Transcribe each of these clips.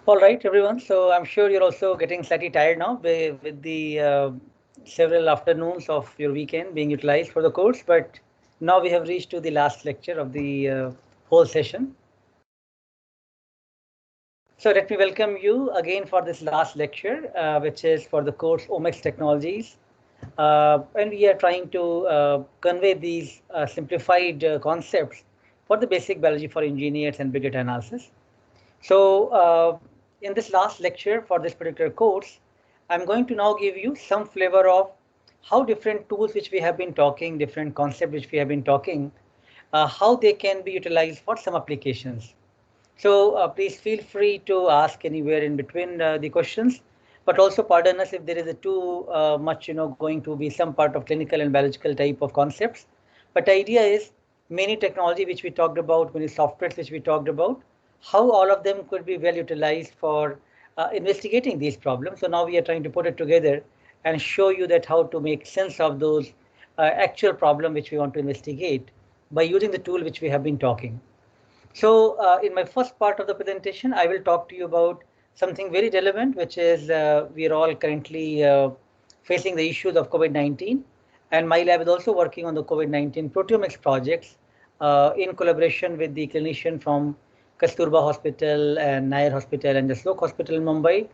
All right, everyone. So I'm sure you're also getting slightly tired now with the several afternoons of your weekend being utilized for the course. But now we have reached to the last lecture of the whole session. So let me welcome you again for this last lecture, which is for the course Omics Technologies. And we are trying to convey these simplified concepts for the basic biology for engineers and big data analysis. So in this last lecture for this particular course, I'm going to now give you some flavor of how different tools which we have been talking, different concepts which we have been talking, how they can be utilized for some applications. So please feel free to ask anywhere in between the questions, but also pardon us if there is a too much, going to be some part of clinical and biological type of concepts. But the idea is many technology which we talked about, many softwares which we talked about, how all of them could be well utilized for investigating these problems. So now we are trying to put it together and show you that how to make sense of those actual problem which we want to investigate by using the tool which we have been talking. So in my first part of the presentation, I will talk to you about something very relevant, which is we are all currently facing the issues of COVID-19. And my lab is also working on the COVID-19 proteomics projects in collaboration with the clinician from Kasturba Hospital and Nair Hospital and the Slok Hospital in Mumbai,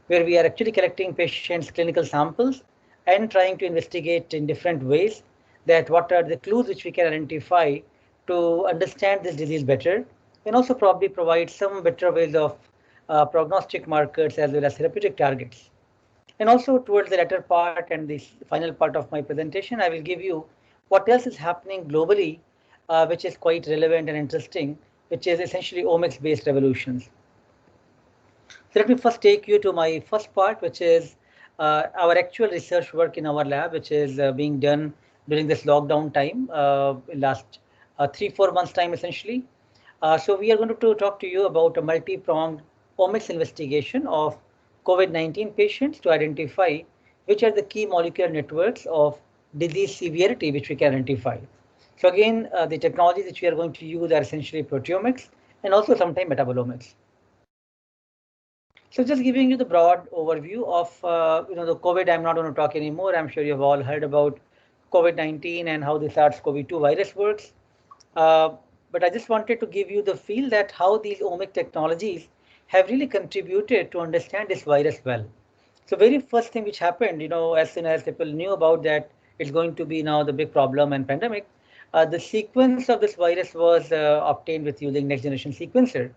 where we are actually collecting patients' clinical samples and trying to investigate in different ways that what are the clues which we can identify to understand this disease better, and also probably provide some better ways of prognostic markers as well as therapeutic targets. And also towards the latter part and the final part of my presentation, I will give you what else is happening globally, which is quite relevant and interesting, which is essentially omics-based revolutions. So let me first take you to my first part, which is our actual research work in our lab, which is being done during this lockdown time, last 3-4 months time essentially. So we are going to talk to you about a multi-pronged omics investigation of COVID-19 patients to identify which are the key molecular networks of disease severity which we can identify. So again, the technologies which we are going to use are essentially proteomics and also sometimes metabolomics. So just giving you the broad overview of the COVID, I'm not going to talk anymore. I'm sure you've all heard about COVID-19 and how the SARS-CoV-2 virus works. But I just wanted to give you the feel that how these omic technologies have really contributed to understand this virus well. So very first thing which happened, as soon as people knew about that it's going to be now the big problem and pandemic, the sequence of this virus was obtained with using next generation sequencer.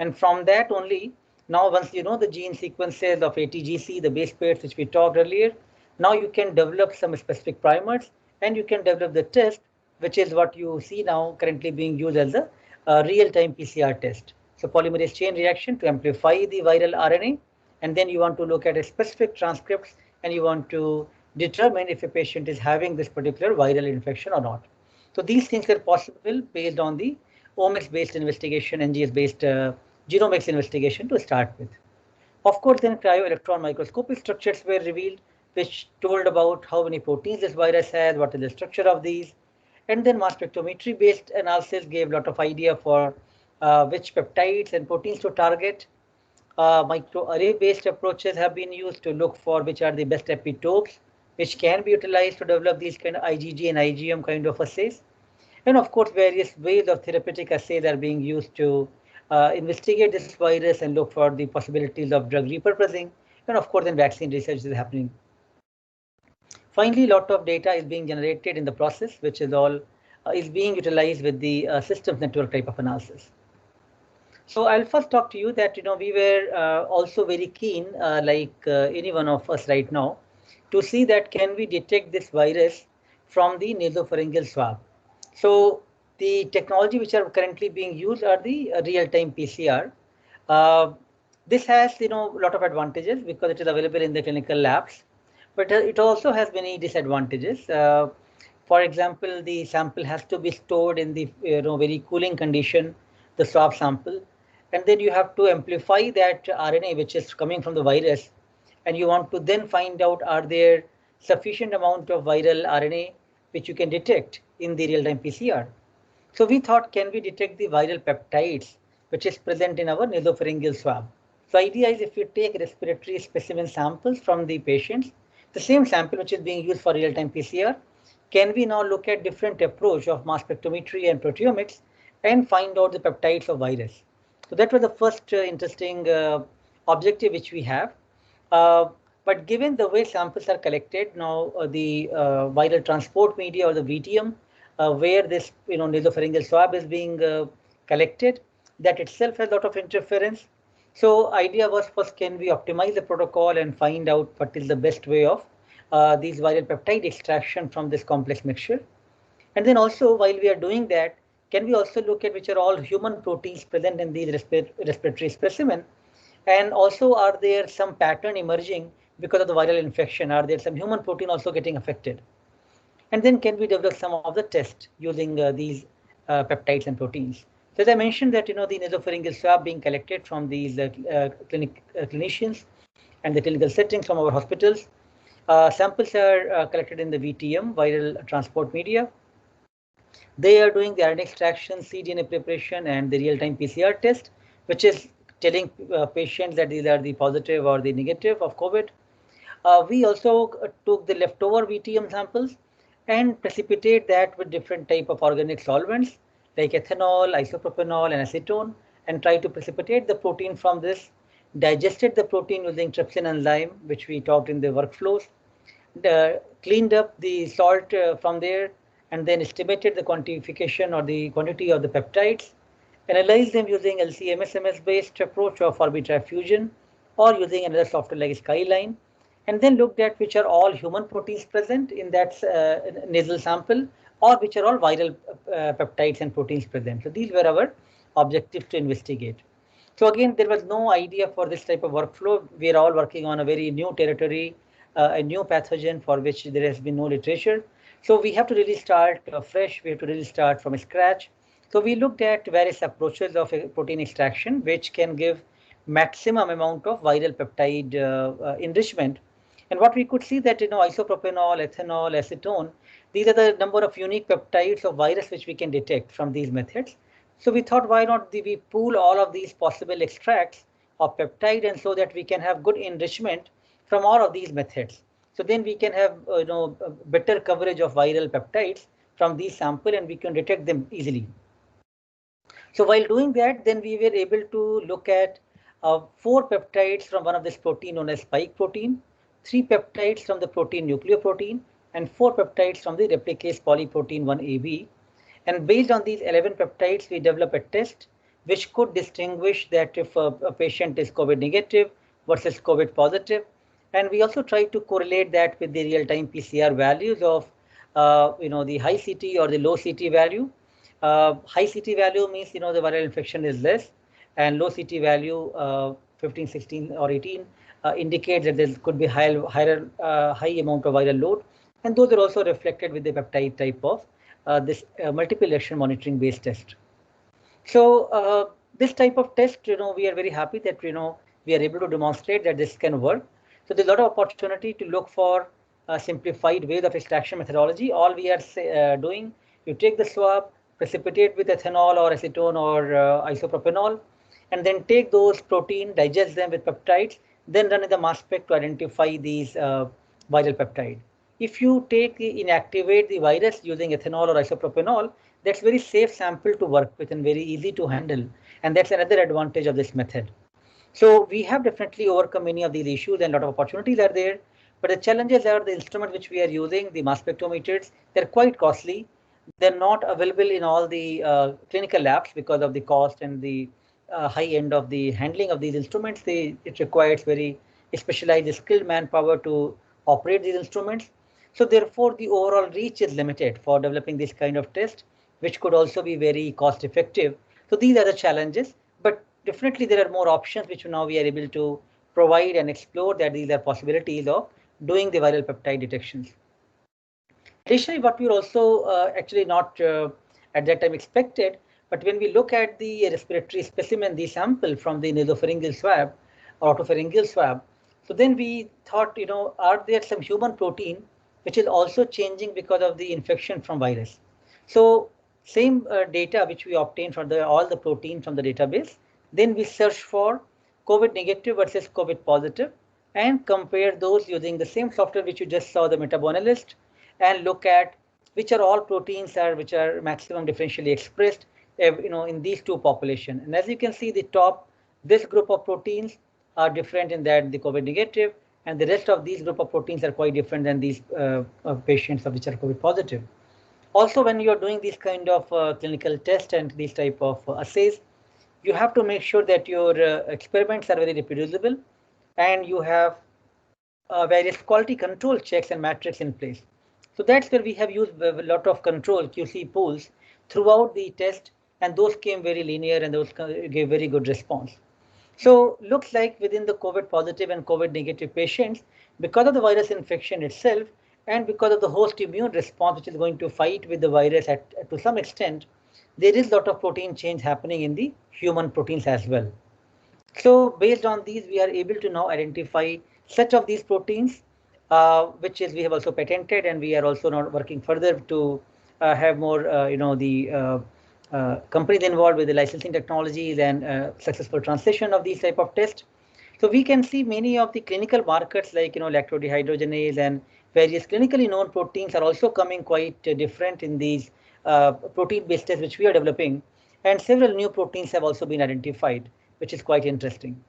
And from that only, now once you know the gene sequences of ATGC, the base pairs which we talked earlier, now you can develop some specific primers and you can develop the test, which is what you see now currently being used as a real-time PCR test. So polymerase chain reaction to amplify the viral RNA, and then you want to look at a specific transcripts and you want to determine if a patient is having this particular viral infection or not. So these things are possible based on the omics-based investigation, NGS-based genomics investigation to start with. Of course, then cryo-electron microscopic structures were revealed, which told about how many proteins this virus has, what is the structure of these, and then mass spectrometry-based analysis gave a lot of idea for which peptides and proteins to target. Microarray-based approaches have been used to look for which are the best epitopes, which can be utilized to develop these kind of IgG and IgM kind of assays. And of course, various ways of therapeutic assays are being used to investigate this virus and look for the possibilities of drug repurposing. And of course, then vaccine research is happening. Finally, a lot of data is being generated in the process, which is all is being utilized with the systems network type of analysis. So I'll first talk to you that we were also very keen, like any one of us right now, to see that can we detect this virus from the nasopharyngeal swab. So the technology which are currently being used are the real-time PCR. This has a lot of advantages because it is available in the clinical labs, but it also has many disadvantages. For example, the sample has to be stored in the very cooling condition, the swab sample, and then you have to amplify that RNA which is coming from the virus, and you want to then find out are there sufficient amount of viral RNA which you can detect in the real-time PCR. So we thought, can we detect the viral peptides which is present in our nasopharyngeal swab? So idea is if we take respiratory specimen samples from the patients, the same sample which is being used for real-time PCR, can we now look at different approach of mass spectrometry and proteomics and find out the peptides of virus? So that was the first interesting objective which we have. But given the way samples are collected now, the viral transport media or the VTM, where this nasopharyngeal swab is being collected, that itself has a lot of interference. So idea was first, can we optimize the protocol and find out what is the best way of these viral peptide extraction from this complex mixture. And then also while we are doing that, can we also look at which are all human proteins present in these respiratory specimen? And also, are there some pattern emerging because of the viral infection? Are there some human protein also getting affected? And then can we develop some of the tests using these peptides and proteins? So as I mentioned that, the nasopharyngeal swab being collected from these clinicians and the clinical settings from our hospitals. Samples are collected in the VTM, viral transport media. They are doing the RNA extraction, cDNA preparation, and the real-time PCR test, which is telling patients that these are the positive or the negative of COVID. We also took the leftover VTM samples and precipitate that with different type of organic solvents like ethanol, isopropanol, and acetone, and try to precipitate the protein from this, digested the protein using trypsin enzyme, which we talked in the workflows, cleaned up the salt from there, and then estimated the quantification or the quantity of the peptides, analyzed them using LC-MS based approach of Orbitrap fusion or using another software like Skyline, and then looked at which are all human proteins present in that nasal sample or which are all viral peptides and proteins present. So these were our objectives to investigate. So again, there was no idea for this type of workflow. We are all working on a very new territory, a new pathogen for which there has been no literature. So we have to really start fresh. We have to really start from scratch. So we looked at various approaches of protein extraction, which can give maximum amount of viral peptide enrichment. And what we could see that, isopropanol, ethanol, acetone, these are the number of unique peptides of virus which we can detect from these methods. So we thought, why not we pool all of these possible extracts of peptide, and so that we can have good enrichment from all of these methods. So then we can have better coverage of viral peptides from these sample, and we can detect them easily. So while doing that, then we were able to look at 4 peptides from one of this protein known as spike protein, 3 peptides from the protein nucleoprotein, and 4 peptides from the replicase polyprotein 1AB. And based on these 11 peptides, we developed a test which could distinguish that if a patient is COVID negative versus COVID positive. And we also tried to correlate that with the real-time PCR values of the high CT or the low CT value. High CT value means the viral infection is less, and low CT value 15, 16, or 18 indicates that there could be high amount of viral load, and those are also reflected with the peptide type of this multiple election monitoring based test. So this type of test, we are very happy that we are able to demonstrate that this can work. So there's a lot of opportunity to look for simplified ways of extraction methodology. All we are doing, you take the swab, precipitate with ethanol or acetone or isopropanol, and then take those protein, digest them with peptides, then run in the mass spec to identify these viral peptide. If you inactivate the virus using ethanol or isopropanol, that's very safe sample to work with and very easy to handle. And that's another advantage of this method. So we have definitely overcome many of these issues, and a lot of opportunities are there. But the challenges are the instrument which we are using, the mass spectrometers, they're quite costly. They're not available in all the clinical labs because of the cost and the high end of the handling of these instruments. It requires very specialized skilled manpower to operate these instruments. So therefore, the overall reach is limited for developing this kind of test, which could also be very cost effective. So these are the challenges, but definitely there are more options which now we are able to provide and explore, that these are possibilities of doing the viral peptide detections. Additionally, what we also actually not at that time expected, but when we look at the respiratory specimen, the sample from the nasopharyngeal swab or otopharyngeal swab, so then we thought, are there some human protein which is also changing because of the infection from virus? So same data which we obtained from all the protein from the database, then we search for COVID negative versus COVID positive, and compare those using the same software which you just saw, the MetaboAnalyst, and look at which are all proteins which are maximum differentially expressed in these two populations. And as you can see, the top, this group of proteins are different in that the COVID negative, and the rest of these group of proteins are quite different than these patients which are COVID positive. Also, when you're doing these kind of clinical tests and these type of assays, you have to make sure that your experiments are very reproducible and you have various quality control checks and metrics in place. So that's where we have used a lot of control QC pools throughout the test, and those came very linear and those gave very good response. So looks like within the COVID positive and COVID negative patients, because of the virus infection itself and because of the host immune response, which is going to fight with the virus to some extent, there is a lot of protein change happening in the human proteins as well. So based on these, we are able to now identify such of these proteins, which is we have also patented, and we are also now working further to have more, companies involved with the licensing technologies and successful translation of these type of tests. So we can see many of the clinical markers like lactodehydrogenase and various clinically known proteins are also coming quite different in these protein-based tests which we are developing, and several new proteins have also been identified, which is quite interesting.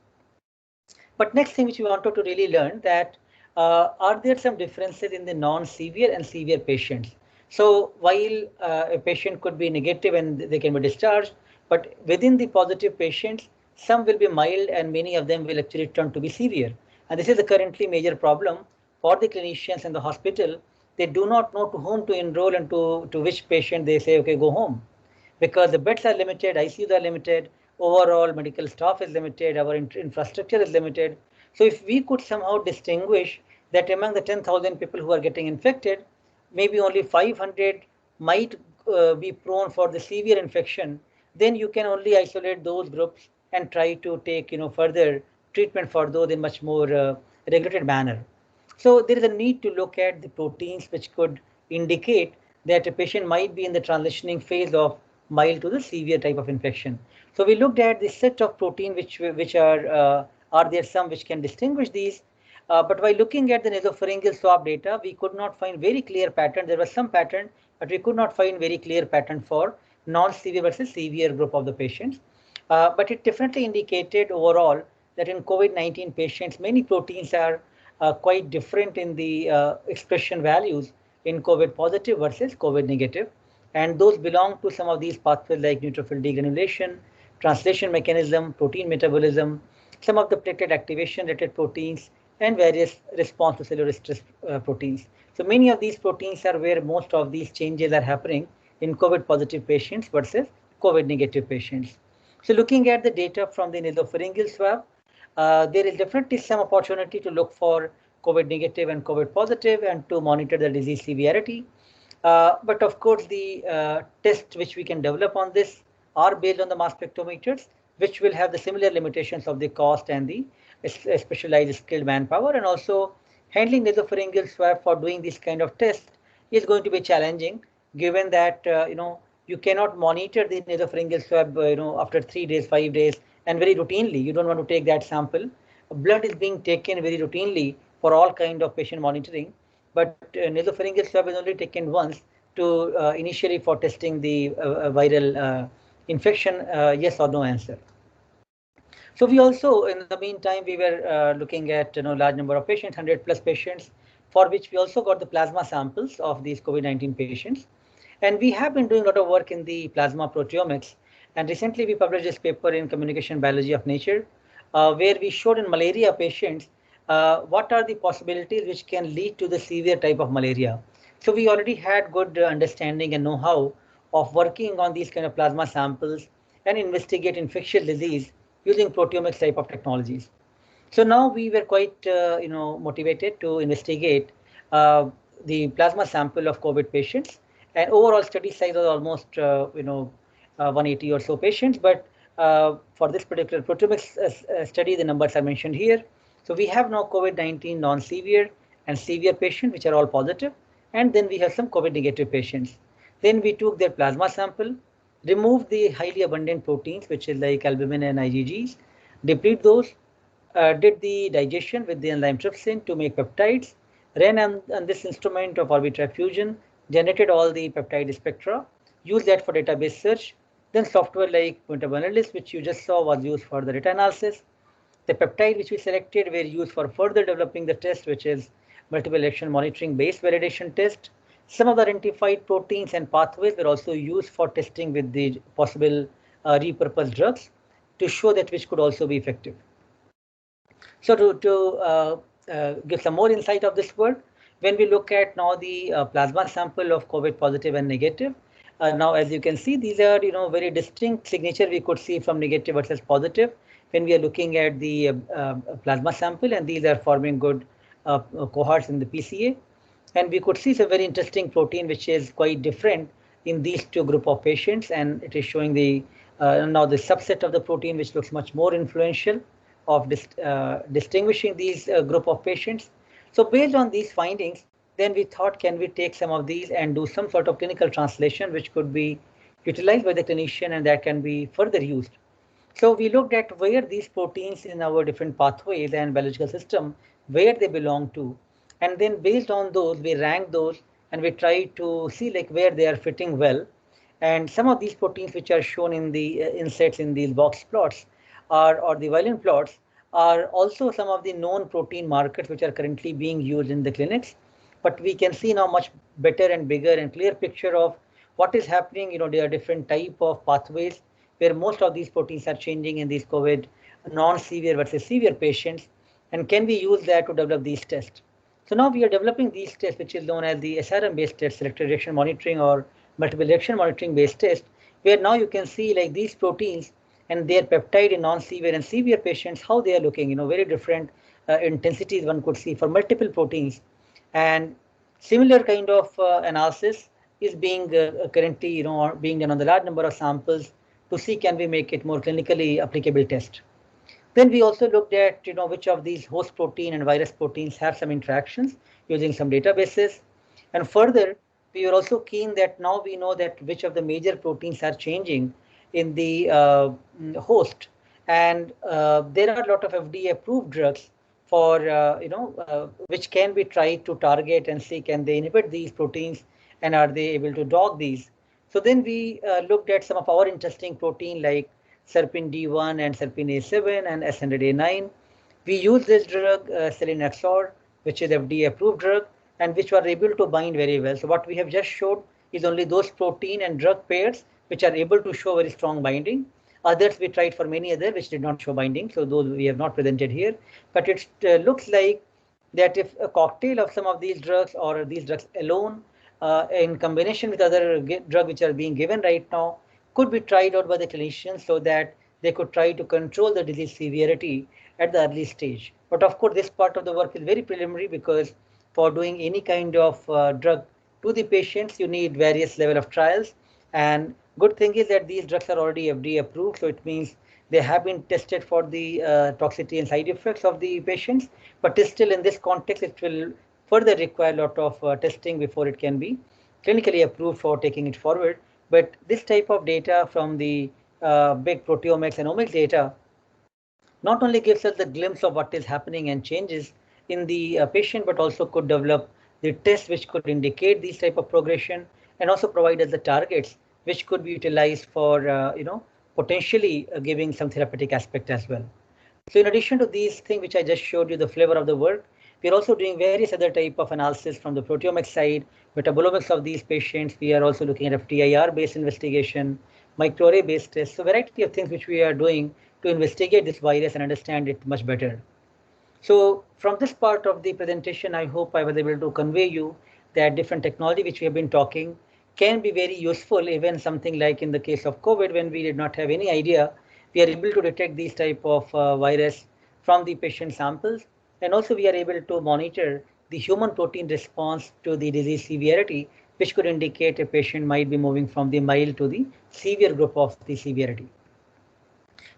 But next thing which we wanted to really learn that are there some differences in the non-severe and severe patients? So while a patient could be negative and they can be discharged, but within the positive patients, some will be mild and many of them will actually turn to be severe. And this is a currently major problem for the clinicians in the hospital. They do not know to whom to enroll and to which patient they say, okay, go home. Because the beds are limited, ICUs are limited, overall medical staff is limited, our infrastructure is limited. So if we could somehow distinguish that among the 10,000 people who are getting infected, maybe only 500 might be prone for the severe infection, then you can only isolate those groups and try to take further treatment for those in much more regulated manner. So there is a need to look at the proteins which could indicate that a patient might be in the transitioning phase of mild to the severe type of infection. So we looked at the set of protein which are there some which can distinguish these, but by looking at the nasopharyngeal swab data, we could not find very clear pattern. There was some pattern, but we could not find very clear pattern for non-severe versus severe group of the patients. But it definitely indicated overall that in COVID-19 patients, many proteins are quite different in the expression values in COVID positive versus COVID negative. And those belong to some of these pathways like neutrophil degranulation, translation mechanism, protein metabolism, some of the platelet activation related proteins, and various response to cellular stress proteins. So many of these proteins are where most of these changes are happening in COVID positive patients versus COVID negative patients. So looking at the data from the nasopharyngeal swab, there is definitely some opportunity to look for COVID negative and COVID positive and to monitor the disease severity. But of course, the tests which we can develop on this are based on the mass spectrometers, which will have the similar limitations of the cost and the specialized skilled manpower. And also handling nasopharyngeal swab for doing this kind of test is going to be challenging, given that you cannot monitor the nasopharyngeal swab after 3 days, 5 days, and very routinely. You don't want to take that sample. Blood is being taken very routinely for all kind of patient monitoring, but nasopharyngeal swab is only taken once to initially for testing the viral infection, yes or no answer. So we also, in the meantime, we were looking at large number of patients, 100 plus patients, for which we also got the plasma samples of these COVID-19 patients. And we have been doing a lot of work in the plasma proteomics. And recently we published this paper in Communication Biology of Nature, where we showed in malaria patients what are the possibilities which can lead to the severe type of malaria. So we already had good understanding and know-how of working on these kind of plasma samples and investigate infectious disease using proteomics type of technologies. So now we were quite motivated to investigate the plasma sample of COVID patients, and overall study size was almost 180 or so patients. But for this particular proteomics study, the numbers are mentioned here. So we have now COVID-19 non-severe and severe patients, which are all positive, and then we have some COVID negative patients. Then we took their plasma sample, removed the highly abundant proteins, which is like albumin and IgGs, deplete those, did the digestion with the enzyme trypsin to make peptides, ran on this instrument of Orbitrap Fusion, generated all the peptide spectra, used that for database search. Then software like Punta which you just saw, was used for the data analysis. The peptide which we selected were used for further developing the test, which is multiple election monitoring based validation test. Some of the identified proteins and pathways were also used for testing with the possible repurposed drugs to show that which could also be effective. So to give some more insight of this work, when we look at now the plasma sample of COVID positive and negative, now as you can see, these are very distinct signature we could see from negative versus positive when we are looking at the plasma sample, and these are forming good cohorts in the PCA. And we could see some very interesting protein which is quite different in these two group of patients, and it is showing the now the subset of the protein which looks much more influential of distinguishing these group of patients. So based on these findings, then we thought, can we take some of these and do some sort of clinical translation which could be utilized by the clinician and that can be further used. So we looked at where these proteins in our different pathways and biological system, where they belong to. And then based on those, we rank those and we try to see like where they are fitting well. And some of these proteins which are shown in the insets in these box plots or the violin plots are also some of the known protein markers which are currently being used in the clinics. But we can see now much better and bigger and clear picture of what is happening. There are different type of pathways where most of these proteins are changing in these COVID non-severe versus severe patients, and can we use that to develop these tests? So now we are developing these tests, which is known as the SRM-based test, selective reaction monitoring or multiple reaction monitoring based test, where now you can see like these proteins and their peptide in non-severe and severe patients, how they are looking, very different intensities one could see for multiple proteins. And similar kind of analysis is being currently, being done on the large number of samples to see can we make it more clinically applicable test. Then we also looked at which of these host protein and virus proteins have some interactions using some databases. And further, we were also keen that now we know that which of the major proteins are changing in the host. And there are a lot of FDA approved drugs for which can be tried to target and see can they inhibit these proteins and are they able to dog these. So then we looked at some of our interesting protein like Serpin D1 and Serpin A7 and S100A9. We use this drug, selinexor, which is FDA approved drug, and which were able to bind very well. So what we have just showed is only those protein and drug pairs which are able to show very strong binding. Others we tried for many others which did not show binding, so those we have not presented here. But it looks like that if a cocktail of some of these drugs or these drugs alone in combination with other drugs which are being given right now could be tried out by the clinicians so that they could try to control the disease severity at the early stage. But of course, this part of the work is very preliminary because for doing any kind of drug to the patients, you need various level of trials. And good thing is that these drugs are already FDA approved, so it means they have been tested for the toxicity and side effects of the patients. But still, in this context, it will further require a lot of testing before it can be clinically approved for taking it forward. But this type of data from the big proteomics and omics data not only gives us the glimpse of what is happening and changes in the patient, but also could develop the tests which could indicate these type of progression and also provide us the targets which could be utilized for potentially giving some therapeutic aspect as well. So in addition to these things which I just showed you the flavor of the work, we're also doing various other type of analysis from the proteomics side, metabolomics of these patients. We are also looking at FTIR based investigation, microarray based tests, so variety of things which we are doing to investigate this virus and understand it much better. So from this part of the presentation, I hope I was able to convey you that different technology which we have been talking can be very useful, even something like in the case of COVID, when we did not have any idea, we are able to detect these type of virus from the patient samples. And also we are able to monitor the human protein response to the disease severity, which could indicate a patient might be moving from the mild to the severe group of the severity.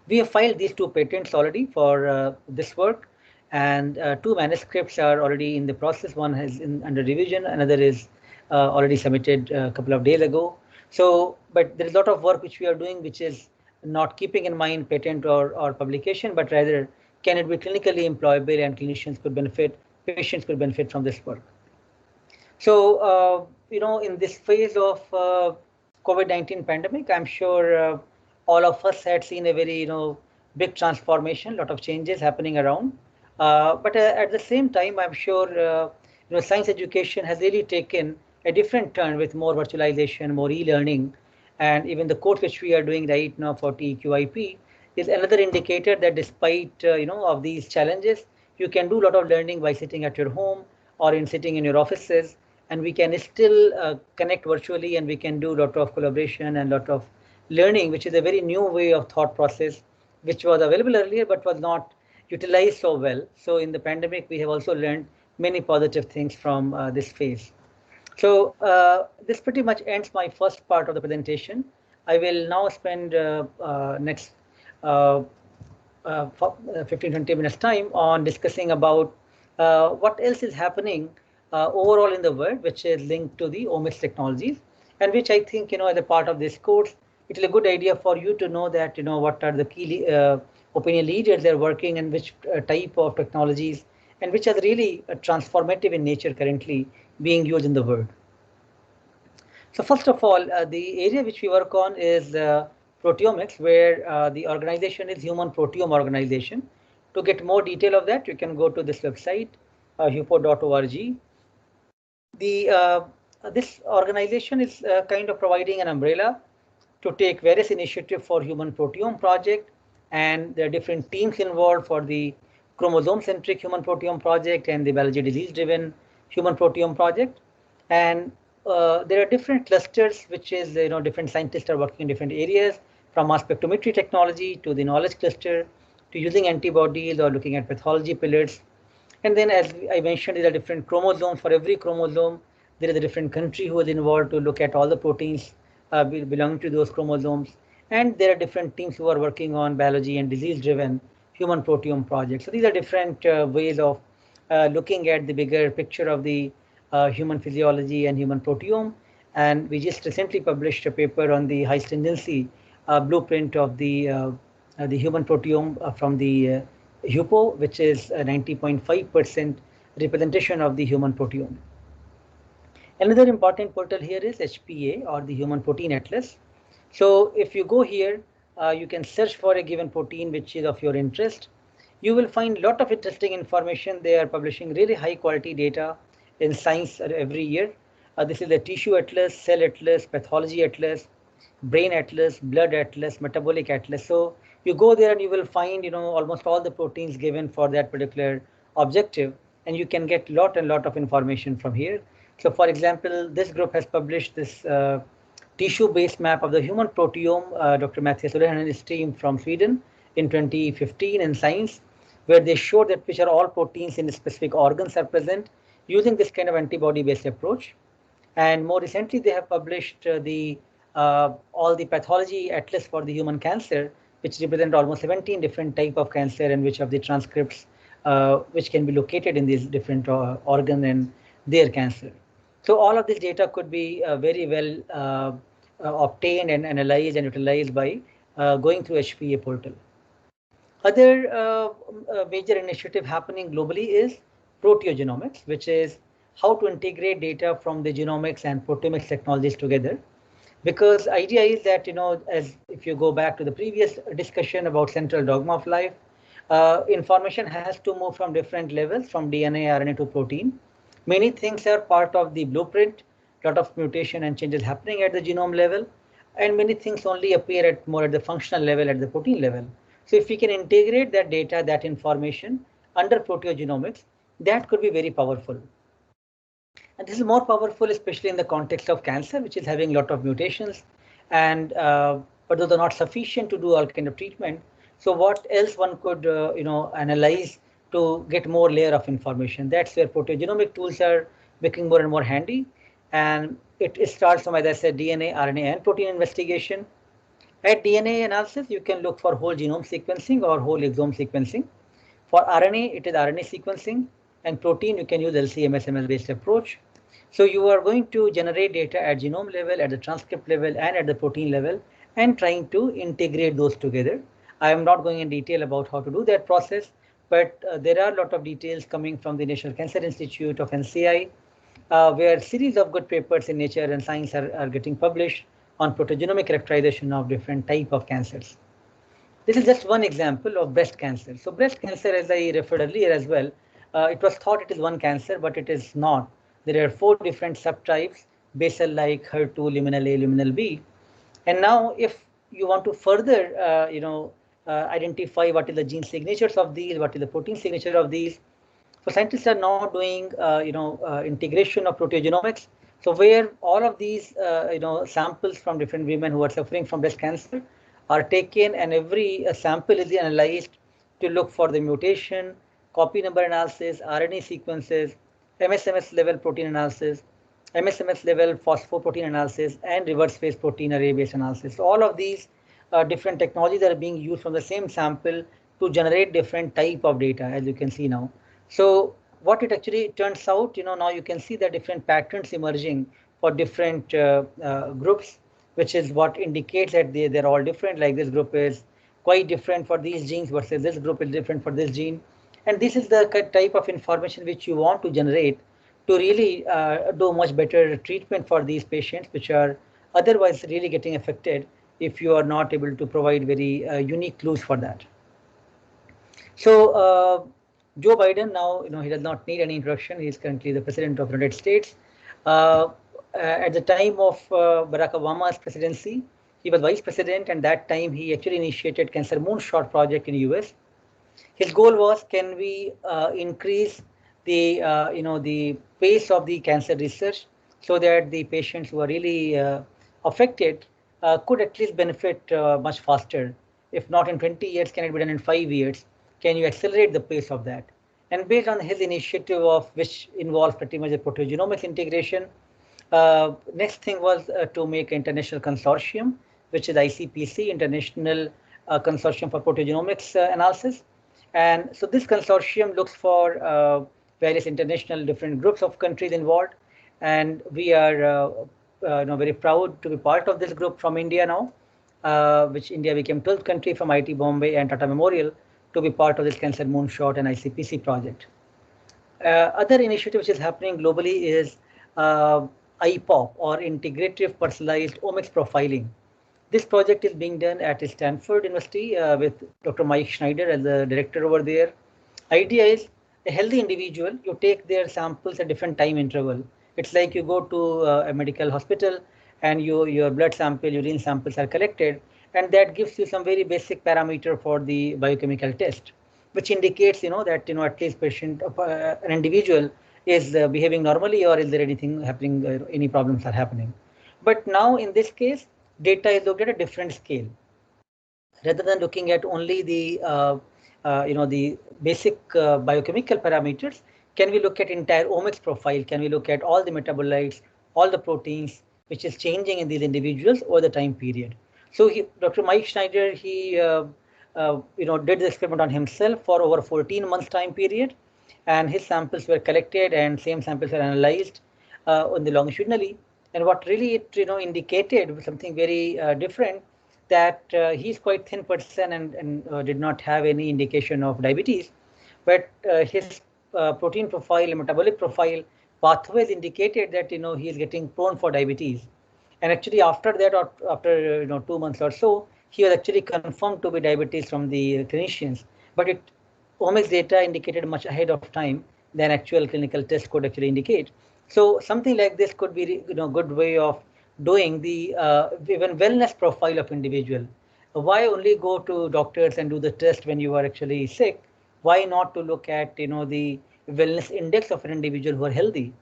We have filed these 2 patents already for this work, and 2 manuscripts are already in the process. One is under revision, another is already submitted a couple of days ago. So, but there is a lot of work which we are doing, which is not keeping in mind patent or publication, but rather can it be clinically employable and clinicians could benefit, patients could benefit from this work. So, in this phase of COVID-19 pandemic, I'm sure all of us had seen a very, big transformation, a lot of changes happening around. But at the same time, I'm sure, science education has really taken a different turn with more virtualization, more e-learning, and even the course which we are doing right now for TQIP is another indicator that despite, of these challenges, you can do a lot of learning by sitting at your home or in sitting in your offices, and we can still connect virtually, and we can do a lot of collaboration and a lot of learning, which is a very new way of thought process, which was available earlier but was not utilized so well. So in the pandemic, we have also learned many positive things from this phase. So this pretty much ends my first part of the presentation. I will now spend next 15-20 minutes time on discussing about what else is happening overall in the world, which is linked to the omics technologies, and which I think, as a part of this course, it is a good idea for you to know that, what are the key opinion leaders they're working and which type of technologies and which are really transformative in nature currently being used in the world. So first of all, the area which we work on is proteomics, where the organization is Human Proteome Organization. To get more detail of that, you can go to this website, hupo.org. This organization is kind of providing an umbrella to take various initiatives for Human Proteome Project, and there are different teams involved for the chromosome-centric Human Proteome Project and the biology disease-driven Human Proteome Project. And there are different clusters, which is, different scientists are working in different areas, from mass spectrometry technology to the knowledge cluster to using antibodies or looking at pathology pillars. And then, as I mentioned, there are different chromosomes. For every chromosome, there is a different country who is involved to look at all the proteins belonging to those chromosomes. And there are different teams who are working on biology and disease-driven Human Proteome projects. So these are different ways of looking at the bigger picture of the human physiology and human proteome. And we just recently published a paper on the high stringency blueprint of the human proteome from the HUPO, which is 90.5% representation of the human proteome. Another important portal here is HPA, or the Human Protein Atlas. So if you go here, you can search for a given protein which is of your interest. You will find a lot of interesting information. They are publishing really high quality data in Science every year. This is the Tissue Atlas, Cell Atlas, Pathology Atlas, Brain Atlas, Blood Atlas, Metabolic Atlas. So you go there and you will find, almost all the proteins given for that particular objective, and you can get lot of information from here. So for example, this group has published this tissue-based map of the human proteome, Dr. Mathias Ullén and his team from Sweden in 2015 in Science, where they showed that which are all proteins in specific organs are present using this kind of antibody-based approach. And more recently, they have published all the pathology atlas for the human cancer, which represent almost 17 different type of cancer and which of the transcripts which can be located in these different organ and their cancer. So all of this data could be very well obtained and analyzed and utilized by going through HPA portal. Other major initiative happening globally is proteogenomics, which is how to integrate data from the genomics and proteomics technologies together. Because idea is that, as if you go back to the previous discussion about central dogma of life, information has to move from different levels, from DNA, RNA to protein. Many things are part of the blueprint, a lot of mutation and changes happening at the genome level, and many things only appear at more at the functional level, at the protein level. So if we can integrate that data, that information under proteogenomics, that could be very powerful. And this is more powerful, especially in the context of cancer, which is having a lot of mutations, and but those are not sufficient to do all kind of treatment. So what else one could analyze to get more layer of information? That's where proteogenomic tools are becoming more and more handy. And it starts from, as I said, DNA, RNA, and protein investigation. At DNA analysis, you can look for whole genome sequencing or whole exome sequencing. For RNA, it is RNA sequencing, and protein, you can use LC-MS/MS based approach. So you are going to generate data at genome level, at the transcript level, and at the protein level, and trying to integrate those together. I am not going in detail about how to do that process, but there are a lot of details coming from the National Cancer Institute of NCI, where series of good papers in Nature and Science are getting published on proteogenomic characterization of different type of cancers. This is just one example of breast cancer. So breast cancer, as I referred earlier as well, it was thought it is one cancer, but it is not. There are 4 different subtypes, basal-like, HER2, luminal A, luminal B. And now if you want to further, identify what is the gene signatures of these, what is the protein signature of these, so scientists are now doing, integration of proteogenomics. So where all of these, samples from different women who are suffering from breast cancer are taken, and every sample is analyzed to look for the mutation, copy number analysis, RNA sequences, MSMS level protein analysis, MSMS level phosphoprotein analysis, and reverse phase protein array based analysis. So all of these different technologies are being used from the same sample to generate different type of data, as you can see now. So what it actually turns out, now you can see the different patterns emerging for different groups, which is what indicates that they're all different. Like this group is quite different for these genes versus this group is different for this gene. And this is the type of information which you want to generate to really do much better treatment for these patients, which are otherwise really getting affected if you are not able to provide very unique clues for that. So Joe Biden now, he does not need any introduction. He is currently the president of the United States. At the time of Barack Obama's presidency, he was vice president, and that time he actually initiated Cancer Moonshot project in the US. His goal was, can we increase the the pace of the cancer research so that the patients who are really affected could at least benefit much faster. If not in 20 years, can it be done in 5 years? Can you accelerate the pace of that? And based on his initiative, of which involves pretty much the proteogenomics integration, next thing was to make an international consortium, which is ICPC, International Consortium for Proteogenomics Analysis. And so this consortium looks for various international different groups of countries involved. And we are very proud to be part of this group from India now, which India became 12th country from IIT Bombay and Tata Memorial to be part of this Cancer Moonshot and ICPC project. Other initiative which is happening globally is IPOP, or Integrative Personalized Omics Profiling. This project is being done at Stanford University with Dr. Mike Schneider as the director over there. Idea is, a healthy individual, you take their samples at different time interval. It's like you go to a medical hospital and your blood sample, urine samples are collected, and that gives you some very basic parameter for the biochemical test, which indicates that at least patient an individual is behaving normally, or is there anything happening, any problems are happening. But now in this case, data is looked at a different scale. Rather than looking at only the the basic biochemical parameters, can we look at entire omics profile? Can we look at all the metabolites, all the proteins, which is changing in these individuals over the time period? So Dr. Mike Schneider, he did the experiment on himself for over 14 months time period, and his samples were collected and same samples were analyzed on the longitudinally. And what really it indicated was something very different, that he's quite thin person and did not have any indication of diabetes, but his protein profile and metabolic profile pathways indicated that he is getting prone for diabetes. And actually after that, or after 2 months or so, he was actually confirmed to be diabetes from the clinicians. But omics data indicated much ahead of time than actual clinical test could actually indicate. So something like this could be good way of doing the even wellness profile of individual. Why only go to doctors and do the test when you are actually sick? Why not to look at the wellness index of an individual who are healthy?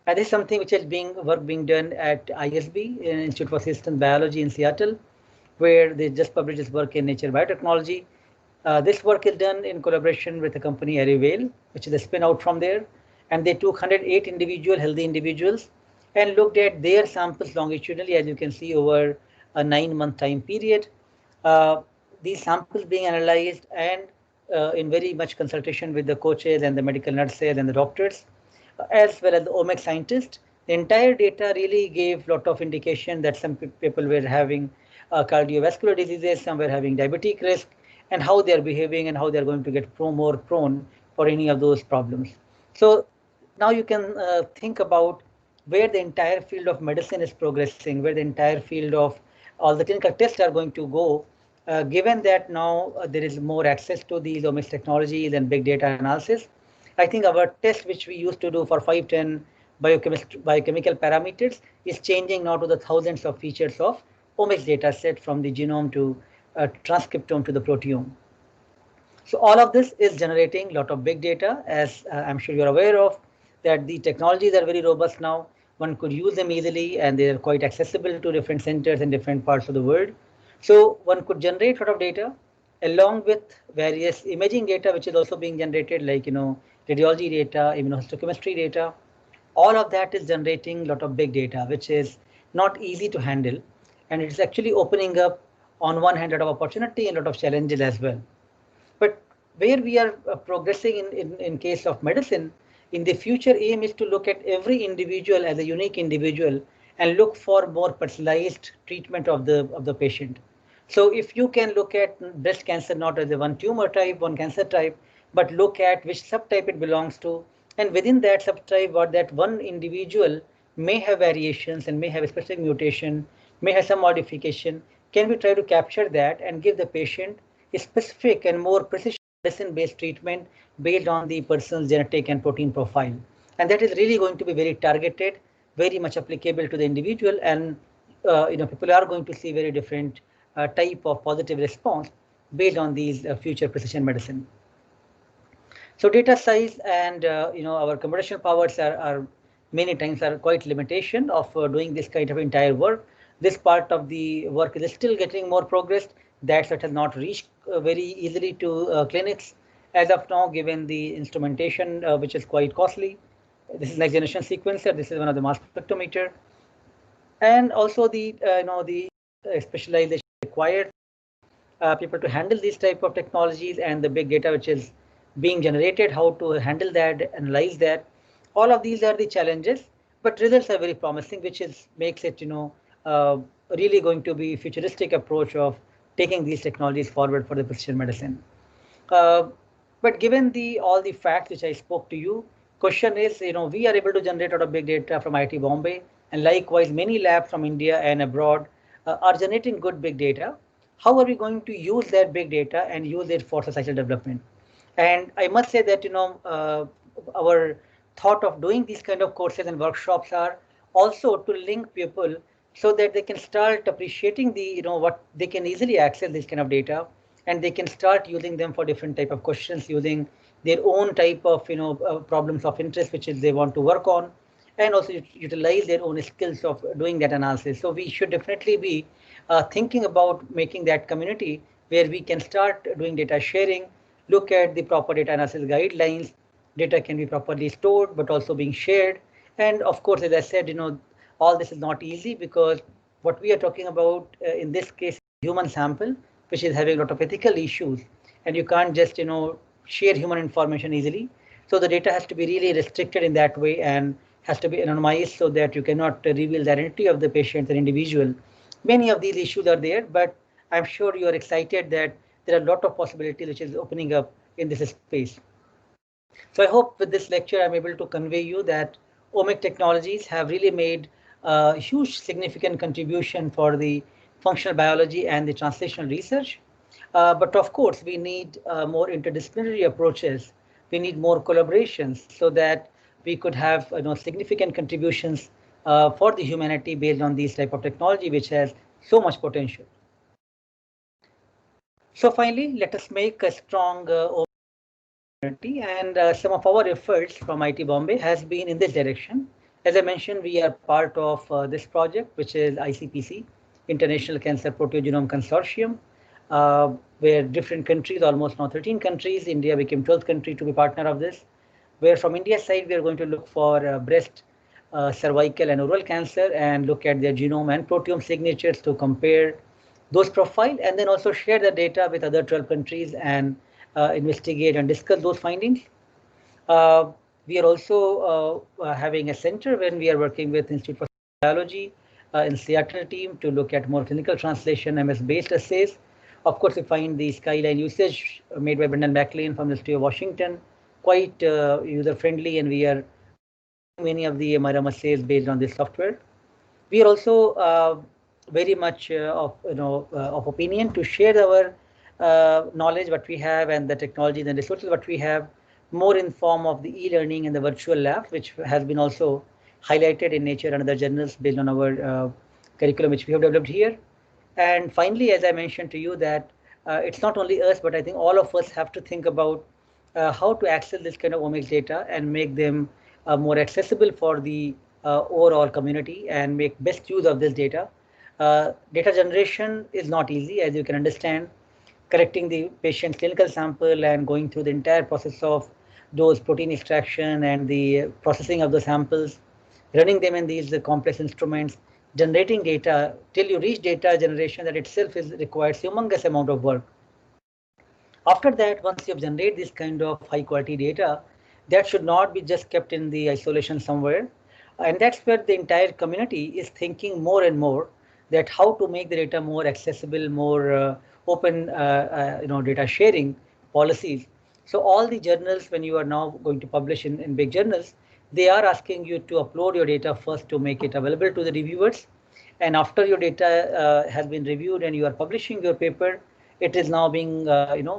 And this is something which is being done at ISB, Institute for Systems Biology in Seattle, where they just published this work in Nature Biotechnology. This work is done in collaboration with the company Arivale, which is a spin out from there. And they took 108 healthy individuals, and looked at their samples longitudinally, as you can see, over a 9-month time period. These samples being analyzed and in very much consultation with the coaches and the medical nurses and the doctors, as well as the omics scientists. The entire data really gave a lot of indication that some people were having cardiovascular diseases, some were having diabetic risk, and how they're behaving and how they're going to get more prone for any of those problems. So now you can think about where the entire field of medicine is progressing, where the entire field of all the clinical tests are going to go, given that now there is more access to these omics technologies and big data analysis. I think our test, which we used to do for 510 biochemical parameters, is changing now to the thousands of features of omics data set, from the genome to transcriptome to the proteome. So all of this is generating a lot of big data, as I'm sure you're aware of, that the technologies are very robust now. One could use them easily, and they are quite accessible to different centers in different parts of the world. So one could generate a lot of data along with various imaging data, which is also being generated, like radiology data, immunohistochemistry data. All of that is generating a lot of big data, which is not easy to handle, and it's actually opening up, on one hand, a lot of opportunity and a lot of challenges as well. But where we are progressing in case of medicine, in the future aim is to look at every individual as a unique individual and look for more personalized treatment of the patient. So if you can look at breast cancer not as a one tumor type, one cancer type, but look at which subtype it belongs to, and within that subtype, what that one individual may have variations and may have a specific mutation, may have some modification, can we try to capture that and give the patient a specific and more precision medicine-based treatment based on the person's genetic and protein profile. And that is really going to be very targeted, very much applicable to the individual, and people are going to see very different type of positive response based on these future precision medicine. So data size and our computational powers are many times are quite limitation of doing this kind of entire work. This part of the work is still getting more progress. That has not reached very easily to clinics as of now, given the instrumentation, which is quite costly. This is next generation sequencer. This is one of the mass spectrometer, and also the the specialization required people to handle these type of technologies and the big data which is being generated, how to handle that, analyze that. All of these are the challenges, but results are very promising, which is makes it really going to be futuristic approach of taking these technologies forward for the precision medicine. Uh, but given all the facts which I spoke to you, question is, we are able to generate a lot of big data from IIT Bombay, and likewise many labs from India and abroad are generating good big data. How are we going to use that big data and use it for societal development? And I must say that our thought of doing these kind of courses and workshops are also to link people so that they can start appreciating the what they can easily access this kind of data, and they can start using them for different type of questions, using their own type of problems of interest which is they want to work on, and also utilize their own skills of doing that analysis. So we should definitely be thinking about making that community where we can start doing data sharing, look at the proper data analysis guidelines. Data can be properly stored, but also being shared. And of course, as I said, all this is not easy, because what we are talking about in this case, human sample, which is having a lot of ethical issues, and you can't just share human information easily. So the data has to be really restricted in that way and has to be anonymized so that you cannot reveal the identity of the patient and individual. Many of these issues are there, but I'm sure you are excited that there are a lot of possibilities which is opening up in this space. So I hope with this lecture I'm able to convey you that omic technologies have really made a huge significant contribution for the functional biology and the translational research. But of course, we need more interdisciplinary approaches. We need more collaborations so that we could have significant contributions for the humanity based on these type of technology, which has so much potential. So finally, let us make a strong community, and some of our efforts from IIT Bombay has been in this direction. As I mentioned, we are part of this project, which is ICPC, International Cancer Proteogenome Consortium, where different countries, almost now 13 countries, India became 12th country to be partner of this, where from India's side, we are going to look for breast, cervical and oral cancer and look at their genome and proteome signatures to compare those profiles, and then also share the data with other 12 countries and investigate and discuss those findings. We are also having a center when we are working with Institute for Biology in Seattle team to look at more clinical translation MS-based assays. Of course, we find the Skyline usage made by Brendan McLean from the State of Washington quite user-friendly, and we are running many of the Miramas sales based on this software. We are also very much of opinion to share our knowledge, what we have, and the technologies and resources what we have, more in form of the e-learning and the virtual labs, which has been also highlighted in Nature and other journals based on our curriculum which we have developed here. And finally, as I mentioned to you, that it's not only us, but I think all of us have to think about how to access this kind of omics data and make them more accessible for the overall community and make best use of this data. Data generation is not easy, as you can understand. Collecting the patient's clinical sample and going through the entire process of those protein extraction and the processing of the samples, running them in these complex instruments, generating data till you reach data generation, that itself is requires humongous amount of work. After that, once you generate this kind of high quality data, that should not be just kept in the isolation somewhere. And that's where the entire community is thinking more and more that how to make the data more accessible, more open, data sharing policies. So all the journals, when you are now going to publish in big journals, they are asking you to upload your data first to make it available to the reviewers. And after your data has been reviewed and you are publishing your paper, it is now being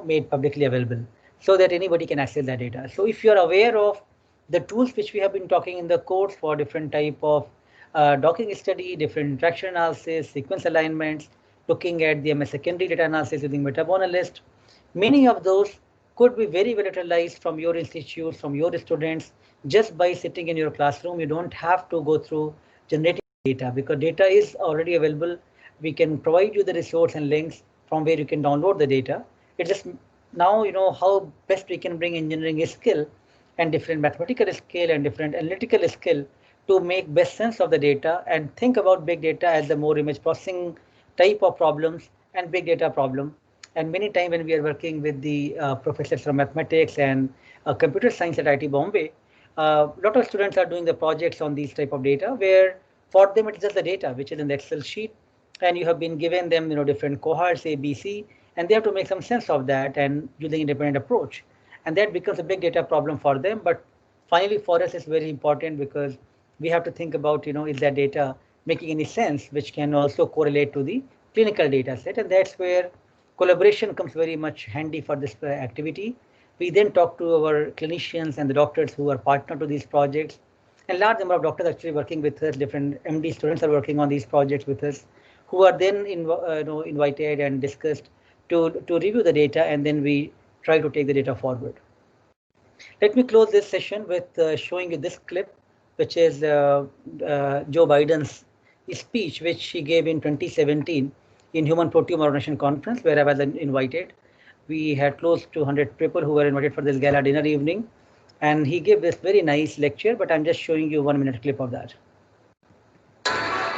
made publicly available so that anybody can access that data. So if you are aware of the tools which we have been talking in the course for different type of docking study, different interaction analysis, sequence alignments, looking at the MS secondary data analysis using MetaAnalyst, many of those could be very well utilized from your institutes, from your students, just by sitting in your classroom. You don't have to go through generating data because data is already available. We can provide you the resource and links from where you can download the data. It's just now, how best we can bring engineering skill and different mathematical skill and different analytical skill to make best sense of the data and think about big data as the more image processing type of problems and big data problem. And many times when we are working with the professors from mathematics and computer science at IIT Bombay, a lot of students are doing the projects on these type of data where for them it's just the data which is in the Excel sheet, and you have been given them different cohorts A, B, C, and they have to make some sense of that and using independent approach, and that becomes a big data problem for them. But finally for us it's very important because we have to think about is that data making any sense which can also correlate to the clinical data set, and that's where collaboration comes very much handy for this activity. We then talk to our clinicians and the doctors who are partner to these projects, and large number of doctors actually working with us. Different MD students are working on these projects with us, who are then invited and discussed to review the data, and then we try to take the data forward. Let me close this session with showing you this clip, which is Joe Biden's speech, which he gave in 2017 in Human Proteome Organization Conference, where I was invited. We had close to 100 people who were invited for this gala dinner evening, and he gave this very nice lecture, but I'm just showing you 1 minute clip of that.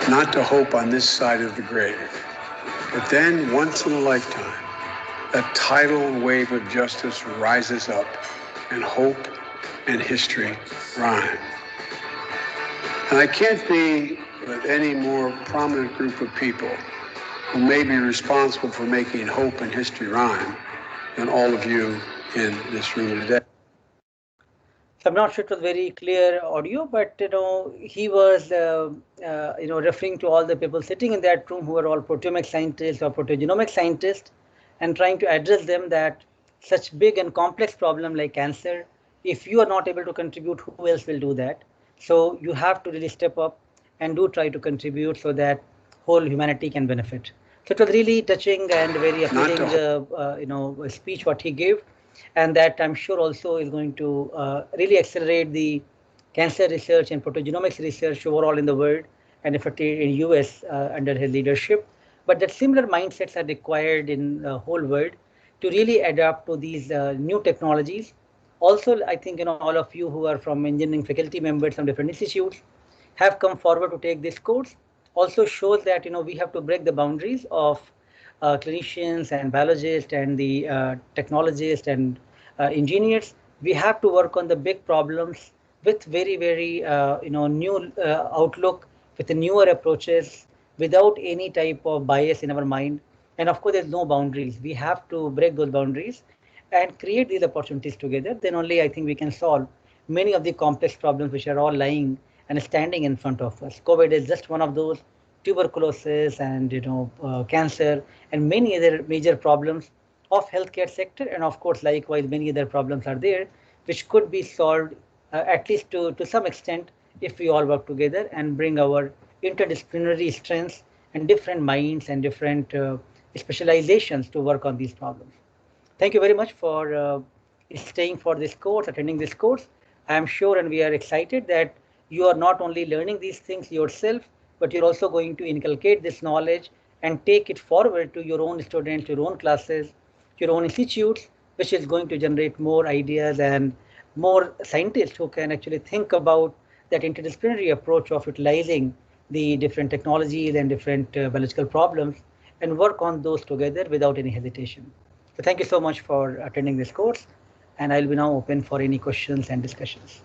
Not to hope on this side of the grave, but then once in a lifetime, a tidal wave of justice rises up, and hope and history rhyme. And I can't be with any more prominent group of people who may be responsible for making hope and history rhyme than all of you in this room today. So I'm not sure it was very clear audio, but he was referring to all the people sitting in that room who are all proteomic scientists or proteogenomic scientists, and trying to address them that such big and complex problem like cancer, if you are not able to contribute, who else will do that? So you have to really step up and do try to contribute so that whole humanity can benefit. So it was really touching and very appealing, speech what he gave, and that I'm sure also is going to really accelerate the cancer research and proteogenomics research overall in the world, and effectively in US under his leadership. But that similar mindsets are required in the whole world to really adapt to these new technologies. Also, I think all of you who are from engineering faculty members from different institutes have come forward to take this course. Also shows that we have to break the boundaries of clinicians and biologists and the technologists and engineers. We have to work on the big problems with very, very new outlook, with the newer approaches, without any type of bias in our mind. And of course, there's no boundaries. We have to break those boundaries and create these opportunities together. Then only I think we can solve many of the complex problems which are all lying and standing in front of us. COVID is just one of those. Tuberculosis and cancer and many other major problems of healthcare sector, and of course likewise many other problems are there which could be solved at least to some extent if we all work together and bring our interdisciplinary strengths and different minds and different specializations to work on these problems. Thank you very much for staying for this course, attending this course. I am sure and we are excited that you are not only learning these things yourself, but you're also going to inculcate this knowledge and take it forward to your own students, your own classes, your own institutes, which is going to generate more ideas and more scientists who can actually think about that interdisciplinary approach of utilizing the different technologies and different biological problems and work on those together without any hesitation. So thank you so much for attending this course, and I'll be now open for any questions and discussions.